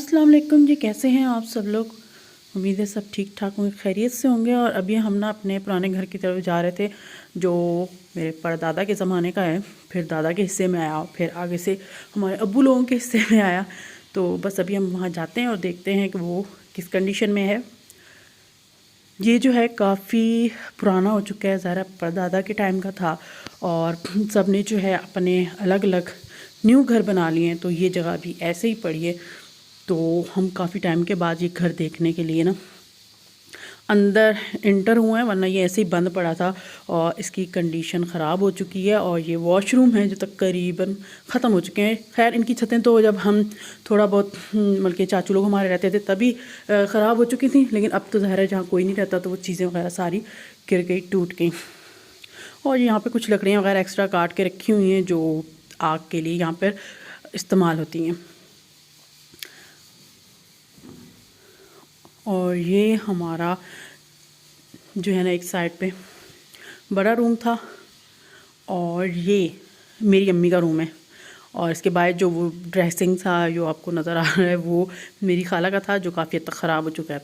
अस्सलाम वालेकुम जी, कैसे हैं आप सब लोग। उम्मीद है सब ठीक ठाक होंगे, खैरियत से होंगे। और अभी हम ना अपने पुराने घर की तरफ जा रहे थे, जो मेरे परदादा के ज़माने का है। फिर दादा के हिस्से में आया, फिर आगे से हमारे अब्बू लोगों के हिस्से में आया। तो बस अभी हम वहाँ जाते हैं और देखते हैं कि वो किस कंडीशन में है। ये जो है काफ़ी पुराना हो चुका है, ज़रा परदादा के टाइम का था। और सब ने जो है अपने अलग अलग न्यू घर बना लिए हैं, तो ये जगह भी ऐसे ही पड़ी है। तो हम काफ़ी टाइम के बाद ये घर देखने के लिए ना अंदर इंटर हुए हैं, वरना ये ऐसे ही बंद पड़ा था। और इसकी कंडीशन ख़राब हो चुकी है। और ये वॉशरूम है जो तकरीबन ख़त्म हो चुके हैं। खैर इनकी छतें तो जब हम थोड़ा बहुत मतलब के चाचू लोग हमारे रहते थे तभी ख़राब हो चुकी थी, लेकिन अब तो ज़ाहिर है जहाँ कोई नहीं रहता तो वो चीज़ें वगैरह सारी गिर गई, टूट गई। और यहाँ पे कुछ लकड़ियाँ वगैरह एक्स्ट्रा काट के रखी हुई हैं जो आग के लिए यहाँ पर इस्तेमाल होती हैं। और ये हमारा जो है ना एक साइड पे बड़ा रूम था, और ये मेरी अम्मी का रूम है। और इसके बाद जो वो ड्रेसिंग था जो आपको नज़र आ रहा है वो मेरी खाला का था, जो काफ़ी हद तक ख़राब हो चुका है।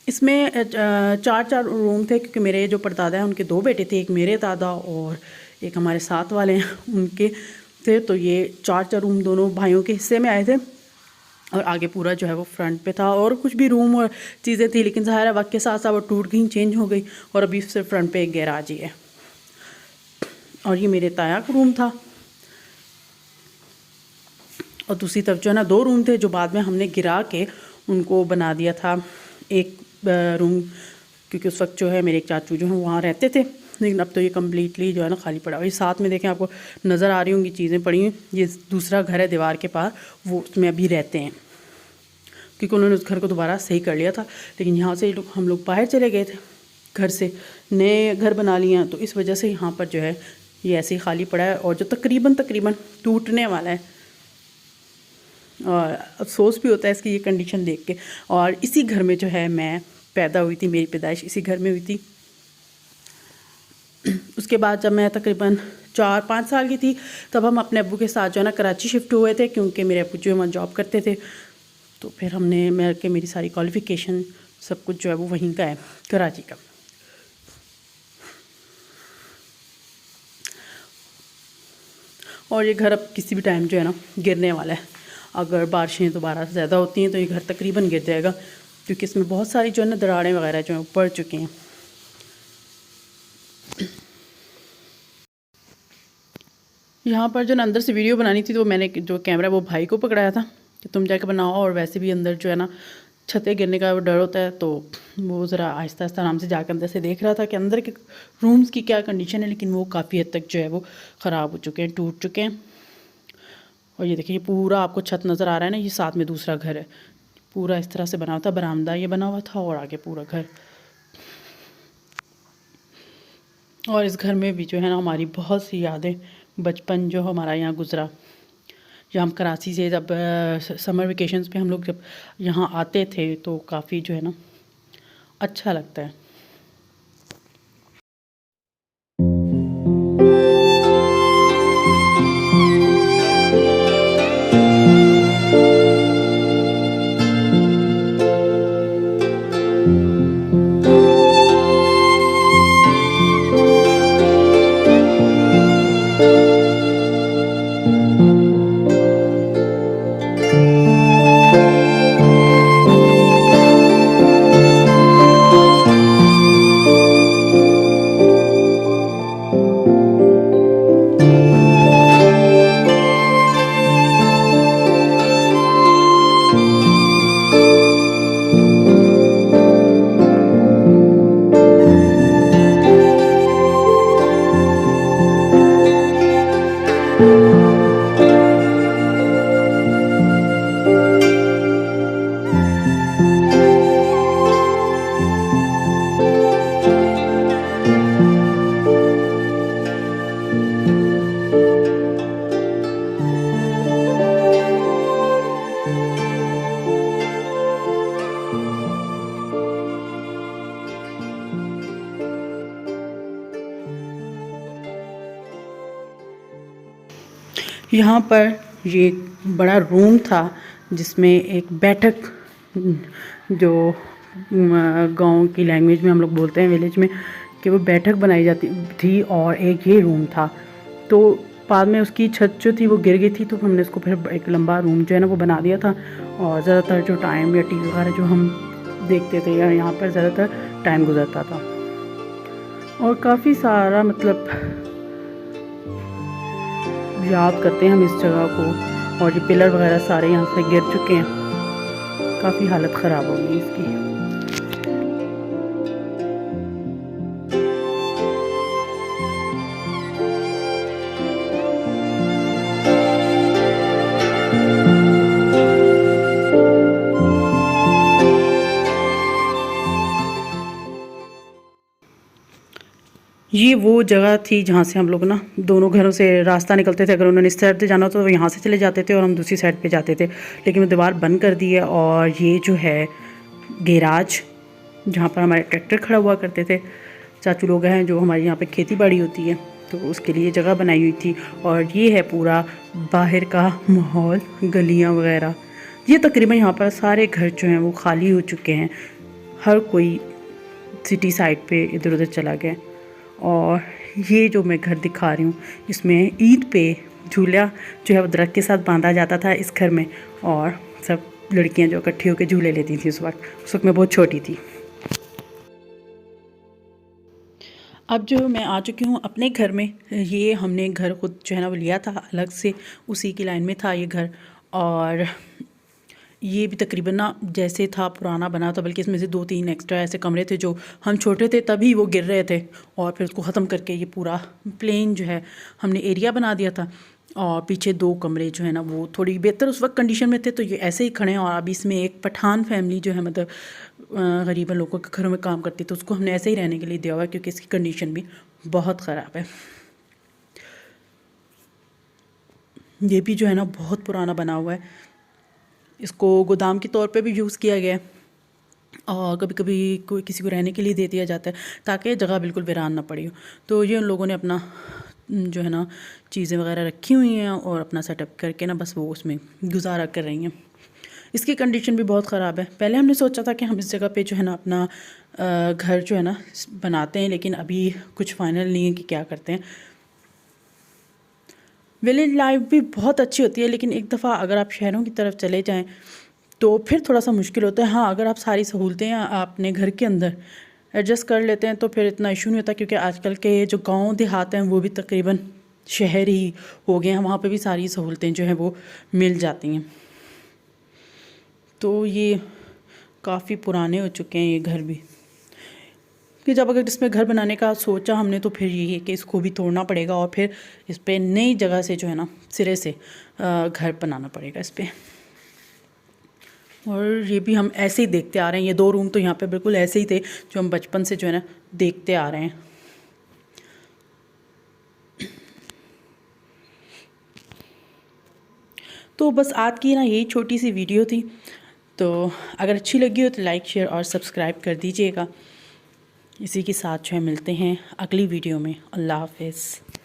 इसमें चार चार रूम थे, क्योंकि मेरे जो परदादा हैं उनके दो बेटे थे, एक मेरे दादा और एक हमारे साथ वाले हैं उनके थे। तो ये चार चार रूम दोनों भाइयों के हिस्से में आए थे। और आगे पूरा जो है वो फ्रंट पे था, और कुछ भी रूम और चीज़ें थी, लेकिन ज़ाहिर है वक्त के साथ साथ वो टूट गई, चेंज हो गई। और अभी सिर्फ फ्रंट पे एक गैराज ही है। और ये मेरे ताया का रूम था। और दूसरी तरफ जो है ना दो रूम थे, जो बाद में हमने गिरा के उनको बना दिया था एक रूम, क्योंकि उस वक्त जो है मेरे एक चाचू जो हैं वहाँ रहते थे। लेकिन अब तो ये कम्प्लीटली जो है ना खाली पड़ा हुआ है। साथ में देखें आपको नज़र आ रही होंगी चीज़ें पड़ी हुई। ये दूसरा घर है दीवार के पार, वो उसमें अभी रहते हैं, क्योंकि उन्होंने उस घर को दोबारा सही कर लिया था। लेकिन यहाँ से हम लोग बाहर चले गए थे, घर से नए घर बना लिए हैं, तो इस वजह से यहाँ पर जो है ये ऐसे ही खाली पड़ा है, और जो तकरीबन तकरीबन टूटने वाला है। और अफसोस भी होता है इसकी ये कंडीशन देख के। और इसी घर में जो है मैं पैदा हुई थी, मेरी पैदाइश इसी घर में हुई थी। उसके बाद जब मैं तकरीबन 4-5 साल की थी, तब हम अपने अब्बू के साथ जो है ना कराची शिफ्ट हुए थे, क्योंकि मेरे अब्बू जो है वहाँ जॉब करते थे। तो फिर मेरी सारी क्वालिफ़िकेशन सब कुछ जो है वो वहीं का है, कराची का। और ये घर अब किसी भी टाइम जो है ना गिरने वाला है। अगर बारिशें दोबारा से ज़्यादा होती हैं तो ये घर तकरीबन गिर जाएगा, क्योंकि इसमें बहुत सारी जो है ना दरारें वगैरह जो हैं पड़ चुकी हैं। यहाँ पर जो ना अंदर से वीडियो बनानी थी, तो मैंने जो कैमरा वो भाई को पकड़ाया था कि तुम जाके बनाओ। और वैसे भी अंदर जो है ना छतें गिरने का डर होता है, तो वो ज़रा आहिस्ता आहिस्ता आराम से जाकर अंदर से देख रहा था कि अंदर के रूम्स की क्या कंडीशन है। लेकिन वो काफ़ी हद तक जो है वो ख़राब हो चुके हैं, टूट चुके हैं। और ये देखिए, ये पूरा आपको छत नज़र आ रहा है ना, ये साथ में दूसरा घर है। पूरा इस तरह से बना हुआ था, बरामदा ये बना हुआ था, और आगे पूरा घर। और इस घर में भी जो है ना हमारी बहुत सी यादें, बचपन जो हमारा यहाँ गुज़रा। जब हम कराची से जब समर वेकेशंस पे हम लोग जब यहाँ आते थे, तो काफ़ी जो है ना अच्छा लगता है। यहाँ पर ये एक बड़ा रूम था जिसमें एक बैठक, जो गांव की लैंग्वेज में हम लोग बोलते हैं विलेज में, कि वो बैठक बनाई जाती थी, और एक ये रूम था। तो बाद में उसकी छत जो थी वो गिर गई थी, तो हमने उसको फिर एक लंबा रूम जो है ना वो बना दिया था। और ज़्यादातर जो टाइम या टीवी वगैरह जो हम देखते थे या यहाँ पर ज़्यादातर टाइम गुजरता था। और काफ़ी सारा मतलब याद करते हैं हम इस जगह को। और ये पिलर वगैरह सारे यहाँ से गिर चुके हैं, काफ़ी हालत ख़राब हो गई इसकी। ये वो जगह थी जहाँ से हम लोग ना दोनों घरों से रास्ता निकलते थे। अगर उन्होंने इस साइड से जाना तो यहाँ से चले जाते थे और हम दूसरी साइड पे जाते थे, लेकिन वो दीवार बंद कर दी है। और ये जो है गैराज, जहाँ पर हमारे ट्रैक्टर खड़ा हुआ करते थे। चाचू लोग हैं जो हमारे यहाँ पे खेती बाड़ी होती है, तो उसके लिए जगह बनाई हुई थी। और ये है पूरा बाहर का माहौल, गलियाँ वगैरह। ये तकरीबन यहाँ पर सारे घर जो हैं वो खाली हो चुके हैं, हर कोई सिटी साइड पे इधर उधर चला गया। और ये जो मैं घर दिखा रही हूँ, इसमें ईद पे झूला जो है वो दरख्त के साथ बांधा जाता था इस घर में, और सब लड़कियाँ जो इकट्ठी होकर झूले लेती थी उस वक्त मैं बहुत छोटी थी। अब जो मैं आ चुकी हूँ अपने घर में। ये हमने घर खुद जो है ना वो लिया था अलग से, उसी की लाइन में था ये घर। और ये भी तकरीबन ना जैसे था पुराना बना था, बल्कि इसमें से 2-3 एक्स्ट्रा ऐसे कमरे थे जो हम छोटे थे तभी वो गिर रहे थे। और फिर उसको ख़त्म करके ये पूरा प्लेन जो है हमने एरिया बना दिया था। और पीछे 2 कमरे जो है ना वो थोड़ी बेहतर उस वक्त कंडीशन में थे, तो ये ऐसे ही खड़े हैं। और अभी इसमें एक पठान फैमिली जो है मतलब गरीबन लोगों के घरों में काम करती, तो उसको हमने ऐसे ही रहने के लिए दिया हुआ है, क्योंकि इसकी कंडीशन भी बहुत ख़राब है। ये भी जो है ना बहुत पुराना बना हुआ है, इसको गोदाम के तौर पे भी यूज़ किया गया है, और कभी कभी कोई किसी को रहने के लिए दे दिया जाता है ताकि जगह बिल्कुल वीरान ना पड़ी हो। तो ये उन लोगों ने अपना जो है ना चीज़ें वगैरह रखी हुई हैं और अपना सेटअप करके ना बस वो उसमें गुजारा कर रही हैं। इसकी कंडीशन भी बहुत ख़राब है। पहले हमने सोचा था कि हम इस जगह पे जो है ना अपना घर जो है ना बनाते हैं, लेकिन अभी कुछ फाइनल नहीं है कि क्या करते हैं। विलेज लाइफ भी बहुत अच्छी होती है, लेकिन एक दफ़ा अगर आप शहरों की तरफ चले जाएं तो फिर थोड़ा सा मुश्किल होता है। हाँ, अगर आप सारी सहूलतें अपने घर के अंदर एडजस्ट कर लेते हैं तो फिर इतना इशू नहीं होता, क्योंकि आजकल के जो गांव देहात हैं वो भी तकरीबन शहर ही हो गए हैं, वहाँ पे भी सारी सहूलतें जो हैं वो मिल जाती हैं। तो ये काफ़ी पुराने हो चुके हैं ये घर भी, कि जब अगर इसमें घर बनाने का सोचा हमने तो फिर यही है कि इसको भी तोड़ना पड़ेगा और फिर इस पर नई जगह से जो है ना सिरे से घर बनाना पड़ेगा इस पर। और ये भी हम ऐसे ही देखते आ रहे हैं। ये 2 रूम तो यहाँ पे बिल्कुल ऐसे ही थे जो हम बचपन से जो है ना देखते आ रहे हैं। तो बस आज की ना यही छोटी सी वीडियो थी, तो अगर अच्छी लगी हो तो लाइक शेयर और सब्सक्राइब कर दीजिएगा। इसी के साथ जो है मिलते हैं अगली वीडियो में। अल्लाह हाफ़िज़।